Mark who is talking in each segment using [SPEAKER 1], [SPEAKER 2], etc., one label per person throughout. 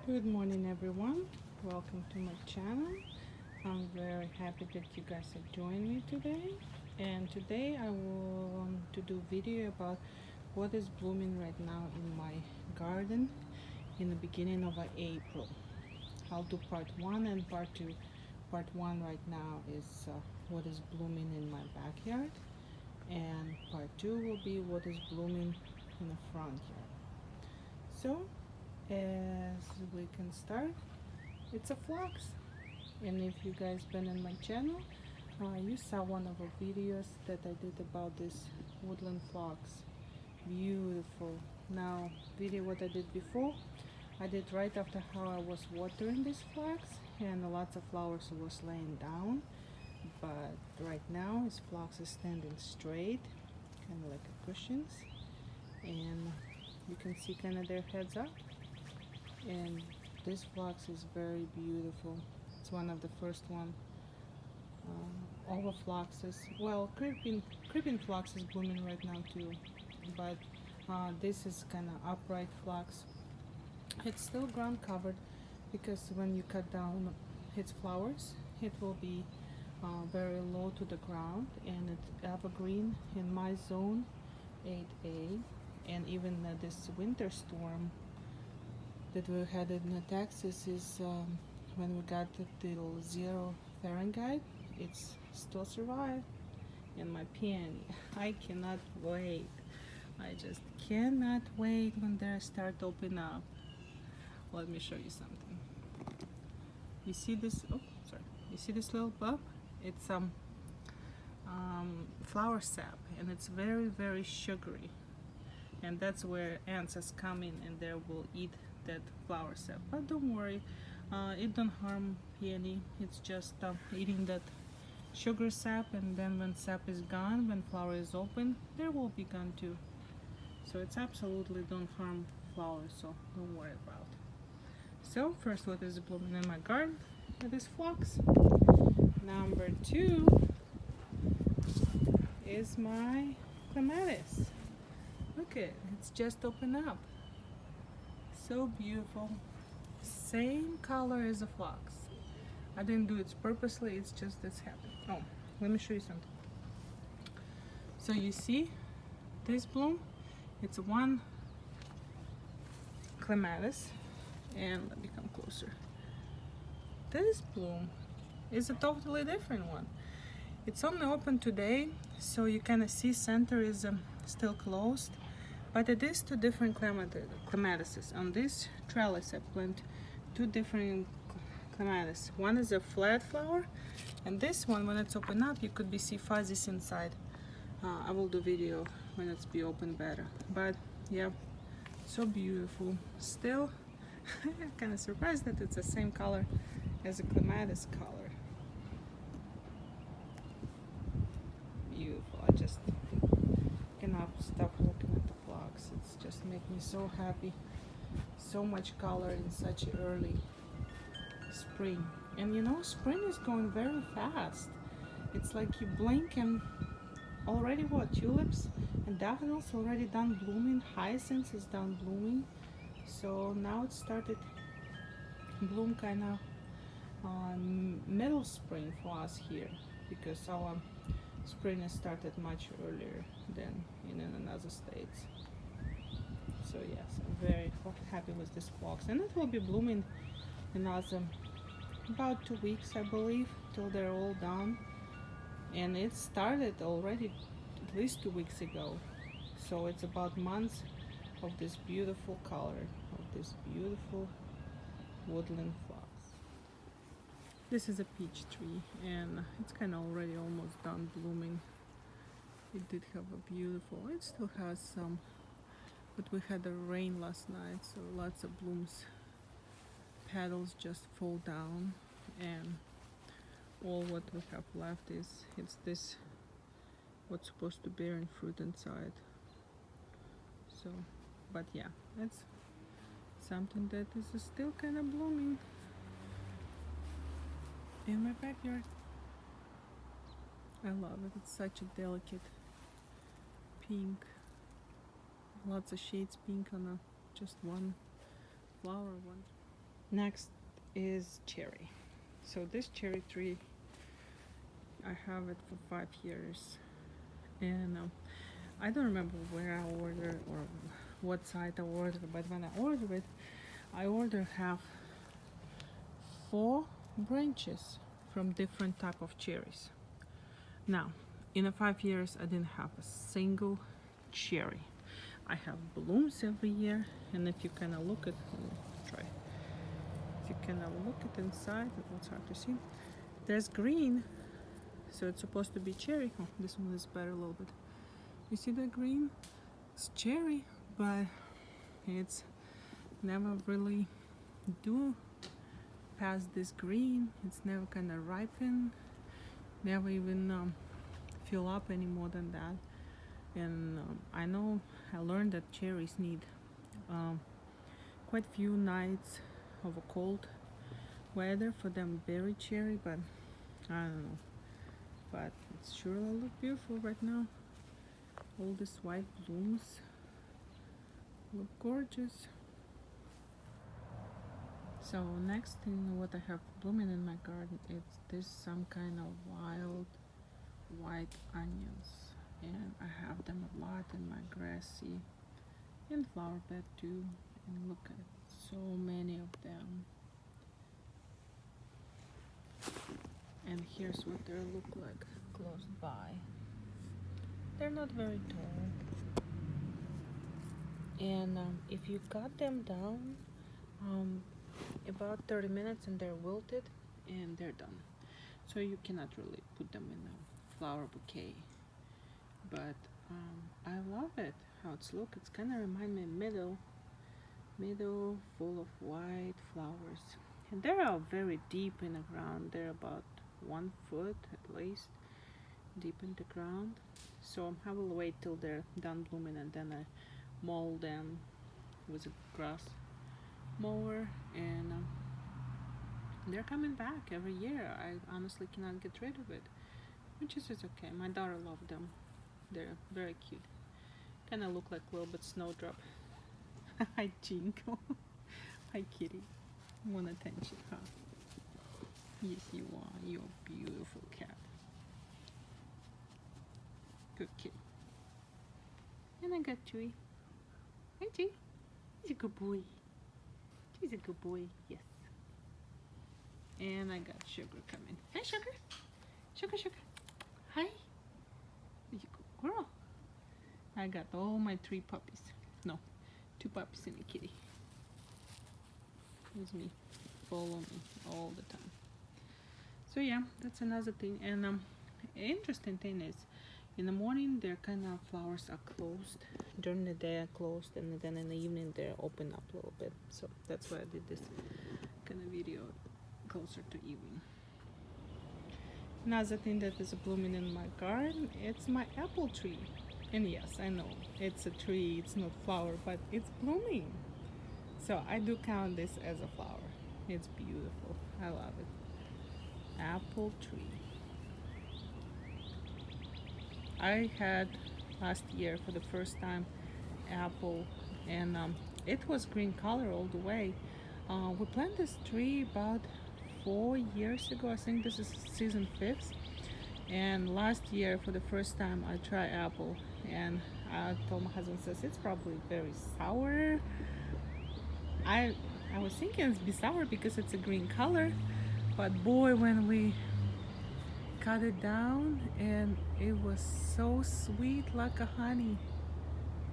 [SPEAKER 1] Good morning, everyone. Welcome to my channel. I'm very happy that you guys have joined me today. And today I want to do video about what is blooming right now in my garden in the beginning of April. I'll do part 1 and part 2. Part 1 right now is what is blooming in my backyard, and part 2 will be what is blooming in the front yard. So as we can start, it's a phlox. And if you guys been in my channel, you saw one of the videos that I did about this woodland phlox. Beautiful. Now video what I did before, I did right after how I was watering this phlox, and lots of flowers was laying down, but right now this phlox is standing straight, kind of like a cushions, and you can see kind of their heads up. And this phlox is very beautiful. It's one of the first one. All the phloxes, well, creeping phlox is blooming right now too, but this is kind of upright phlox. It's still ground covered because when you cut down its flowers, it will be very low to the ground, and it's evergreen in my zone 8A. And even this winter storm that we had in Texas is when we got till 0 Fahrenheit, it's still survived. And my peony, I cannot wait. I just cannot wait when they start opening up. Let me show you something. You see this? Oh, sorry. You see this little bug? It's flower sap, and it's very sugary. And that's where ants is coming, and they will eat that flower sap. But don't worry, it don't harm peony. It's just eating that sugar sap, and then when sap is gone, when flower is open, there will be gone too. So it's absolutely don't harm flowers, so don't worry about. So first, what is blooming in my garden? It is phlox. Number 2 is my clematis. Look it, it's just opened up. So beautiful. Same color as a phlox. I didn't do it purposely, it's just this happened. Oh, let me show you something. So you see this bloom? It's one clematis, and let me come closer. This bloom is a totally different one. It's only open today, so you kind of see center is still closed, but it is two different clematises. On this trellis I plant two different clematis. One is a flat flower, and this one, when it's open up, you could see fuzzies inside. I will do video when it's be open better, but yeah, so beautiful. Still I'm kind of surprised that it's the same color as a clematis color. Beautiful. I just cannot stop looking at the phlox. It's just make me so happy. So much color in such early spring. And you know, spring is going very fast. It's like you blink and already what, tulips and daffodils already done blooming, hyacinths is done blooming. So now it started bloom kind of middle spring for us here, because our spring has started much earlier than in another states. So yes, I'm very happy with this phlox, and it will be blooming another about 2 weeks, I believe, till they're all done. And it started already at least 2 weeks ago, so it's about months of this beautiful color, of this beautiful woodland phlox. This is a peach tree, and it's kind of already almost done blooming. It did have a beautiful, it still has some, but we had a rain last night, so lots of blooms, petals just fall down, and all what we have left is it's this what's supposed to bear in fruit inside. So, but yeah, it's something that is still kind of blooming in my backyard. I love it. It's such a delicate pink, lots of shades pink on just one flower. Next is cherry. So this cherry tree, I have it for 5 years, and I don't remember where I ordered or what site I ordered, but when I ordered have 4 branches from different type of cherries. Now, in the 5 years, I didn't have a single cherry. I have blooms every year, and if you kind of look at, let me try. If you kind of look at inside, it's hard to see. There's green, so it's supposed to be cherry. Oh, this one is better a little bit. You see the green? It's cherry, but it's never really do past this green. It's never kind of ripen, never even fill up any more than that. And I know I learned that cherries need quite few nights of a cold weather for them berry cherry, but I don't know. But it sure look beautiful right now. All these white blooms look gorgeous. So next thing what I have blooming in my garden is this some kind of wild white onions, and I have them a lot in my grassy and flower bed too, and look at so many of them. And here's what they look like close by. They're not very tall, and if you cut them down about 30 minutes and they're wilted and they're done. So you cannot really put them in a flower bouquet, but I love it how it's look. It's kind of remind me meadow full of white flowers, and they are very deep in the ground. They're about 1 foot at least deep in the ground. So I will wait till they're done blooming, and then I mold them with a grass mower, and they're coming back every year. I honestly cannot get rid of it, which is okay. My daughter loved them. They're very cute. Kind of look like a little bit snowdrop. Hi, Jinko. Hi, kitty. Want attention, huh? Yes, you are. You're a beautiful cat. Good kitty. And I got Chewy. Hi, Chewy. He's a good boy. He's a good boy. Yes. And I got Sugar coming. Hi, Sugar. Sugar. Hi. You good girl. I got all my 3 puppies. No, 2 puppies and a kitty. With me. Follow me all the time. So yeah, that's another thing. And interesting thing is, in the morning their kind of flowers are closed. During the day are closed, and then in the evening they're open up a little bit. So that's why I did this kind of video closer to evening. Another thing that is blooming in my garden, it's my apple tree. And yes, I know it's a tree, it's not flower, but it's blooming. So I do count this as a flower. It's beautiful. I love it. Apple tree. I had last year for the first time apple, and it was green color all the way. We planted this tree about 4 years ago. I think this is season 5th. And last year for the first time I tried apple, and I told my husband, says it's probably very sour. I was thinking it's be sour because it's a green color, but boy, when we cut it down, and it was so sweet like a honey.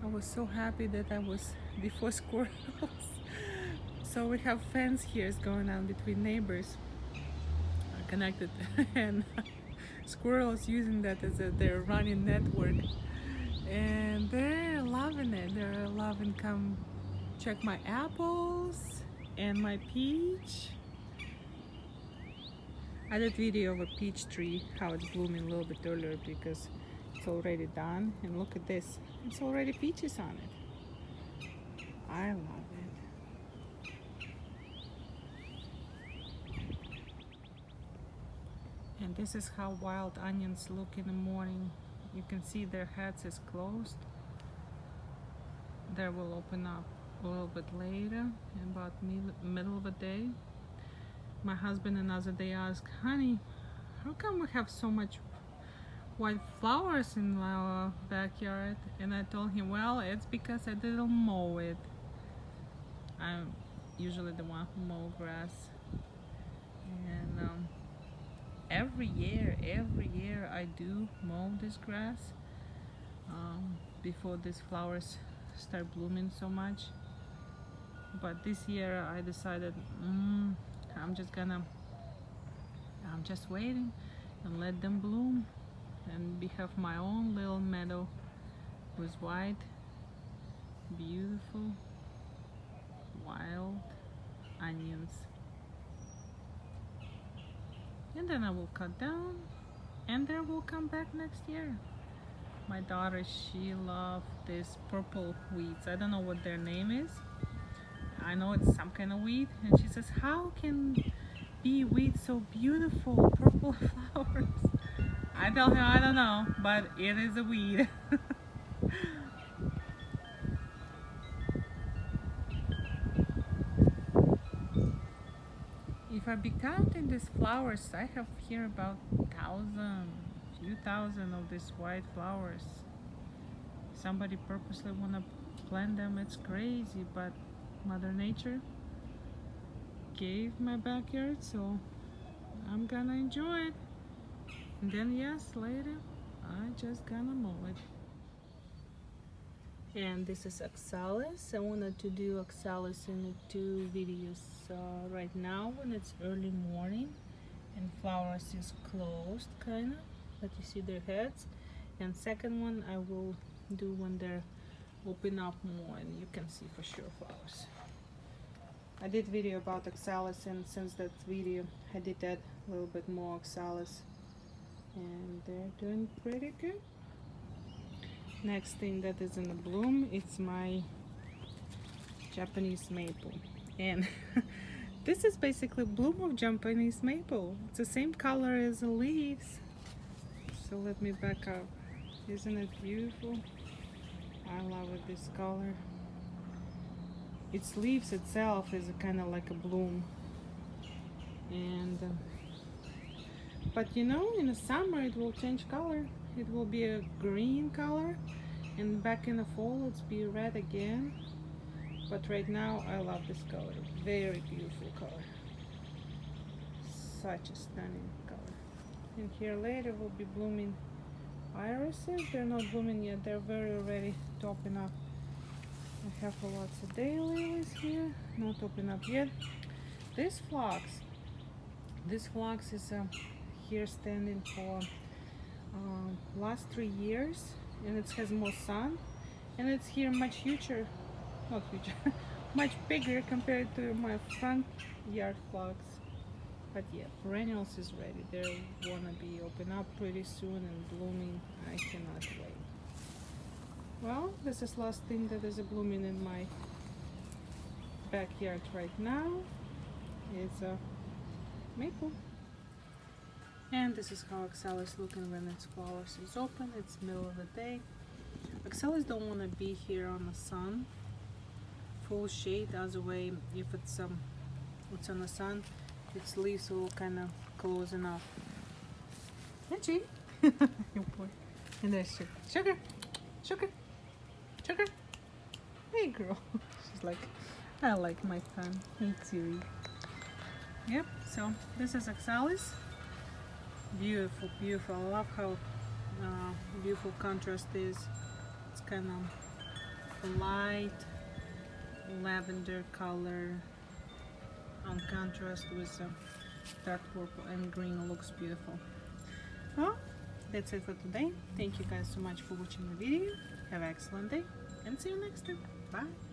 [SPEAKER 1] I was so happy that I was before squirrels. So we have fence here going on between neighbors connected, and squirrels using that as their running network, and they're loving it. They're loving come check my apples and my peach. I did video of a peach tree, how it's blooming a little bit earlier because it's already done, and look at this, it's already peaches on it. I love it. And this is how wild onions look in the morning. You can see their heads is closed. They will open up a little bit later, about middle of the day, my husband another day asked, honey, how come we have so much white flowers in our backyard? And I told him, well, it's because I didn't mow it. I'm usually the one who mow grass. And every year I do mow this grass before these flowers start blooming so much. But this year I decided I'm just waiting and let them bloom and have my own little meadow with white, beautiful, wild onions. And then I will cut down and they will come back next year. My daughter, she loved these purple weeds. I don't know what their name is. I know it's some kind of weed, and she says, how can be weeds so beautiful, purple flowers? I tell her I don't know, but it is a weed. If I be counting these flowers, I have here about few thousand of these white flowers. Somebody purposely wanna plant them, it's crazy, but Mother Nature gave my backyard, so I'm gonna enjoy it. And then yes, later I just gonna mow it. And this is oxalis. I wanted to do oxalis in 2 videos. Right now when it's early morning and flowers is closed kinda, but you see their heads. And second one I will do when they're open up more and you can see for sure flowers. I did video about oxalis, and since that video I did add a little bit more oxalis and they're doing pretty good. Next thing that is in the bloom, it's my Japanese maple. And this is basically bloom of Japanese maple. It's the same color as the leaves. So let me back up. Isn't it beautiful? I love it, this color. Its leaves itself is kind of like a bloom. And but you know, in the summer it will change color. It will be a green color, and back in the fall it's be red again. But right now I love this color. Very beautiful color. Such a stunning color. And here later will be blooming irises. They're not blooming yet, they're very ready to open up. I have lots of daylilies here, not open up yet. This phlox is here standing for last 3 years, and it has more sun, and it's here much much bigger compared to my front yard phlox. But yeah, perennials is ready. They wanna be open up pretty soon and blooming. I cannot wait. Well, this is last thing that is blooming in my backyard right now. It's a maple. And this is how oxalis looking when its flowers is open. It's middle of the day. Oxalis don't want to be here on the sun, full shade. Other way, if it's on the sun, its leaves will kind of close enough. Reggie, you boy, and there's sugar. Hey girl, she's like, I like my son. Me too. Yep. So this is oxalis. Beautiful, beautiful. I love how beautiful contrast is. It's kind of light lavender color on contrast with dark purple and green. Looks beautiful. Well, that's it for today. Thank you guys so much for watching the video. Have an excellent day and see you next time. Bye.